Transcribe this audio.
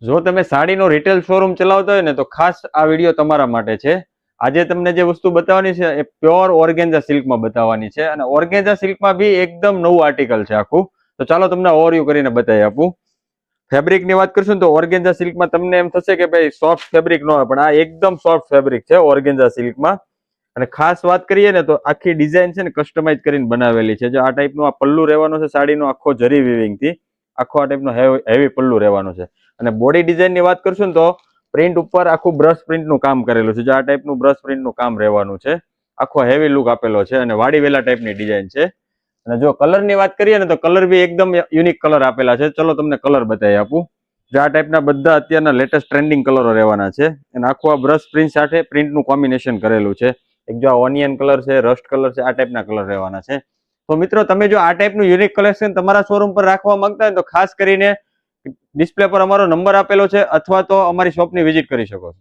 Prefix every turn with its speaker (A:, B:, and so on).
A: જો તમે સાડીનો retail showroom ચલાવતા હોય ને તો ખાસ આ વિડીયો તમારા માટે છે. આજે તમને જે વસ્તુ બતાવવાની છે એ પ્યોર ઓર્ગેન્ઝા સિલ્કમાં બતાવવાની છે, અને ઓર્ગેન્ઝા સિલ્કમાં બી એકદમ નવું આર્ટિકલ છે આખું. તો ચાલો તમને ઓવરવ્યુ કરીને બતાવી આપું. ફેબ્રિકની વાત કરશું ને તો ઓર્ગેન્ઝા સિલ્કમાં તમને એમ થશે કે ભાઈ સોફ્ટ ફેબ્રિક ન હોય, પણ આ એકદમ સોફ્ટ ફેબ્રિક છે ઓર્ગેન્ઝા સિલ્કમાં. અને ખાસ વાત કરીએ ને તો આખી ડિઝાઇન છે ને કસ્ટમાઇઝ કરીને બનાવેલી છે. જો આ ટાઈપનું આ પલ્લુ રહેવાનો છે સાડીનો આખો જરી વિવિંગ થી, આખો આ ટાઈપનો હેવી પલ્લુ રહેવાનો છે. અને બોડી ડિઝાઇનની વાત કરશું ને તો પ્રિન્ટ ઉપર આખું બ્રશ પ્રિન્ટનું કામ કરેલું છે. જો આ ટાઈપનું બ્રશ પ્રિન્ટનું કામ રહેવાનું છે. આખો હેવી લુક આપેલો છે અને વાડી વેલા ટાઈપની ડિઝાઇન છે. અને જો કલરની વાત કરીએ ને તો કલર બી એકદમ યુનિક કલર આપેલા છે. ચલો તમને કલર બતાવી આપું. જો આ ટાઈપના બધા અત્યારના લેટેસ્ટ ટ્રેન્ડિંગ કલરો રહેવાના છે. અને આખું આ બ્રશ પ્રિન્ટ સાથે પ્રિન્ટનું કોમ્બિનેશન કરેલું છે. એક જો આ ઓનિયન કલર છે, રસ્ટ કલર છે, આ ટાઈપના કલર રહેવાના છે. તો મિત્રો તમે જો આ ટાઈપનું યુનિક કલેક્શન તમારા શોરૂમ પર રાખવા માંગતા હોય તો ખાસ કરીને ડિસ્પ્લે પર અમારો નંબર આપેલો છે, અથવા તો અમારી શોપની વિઝિટ કરી શકો છો.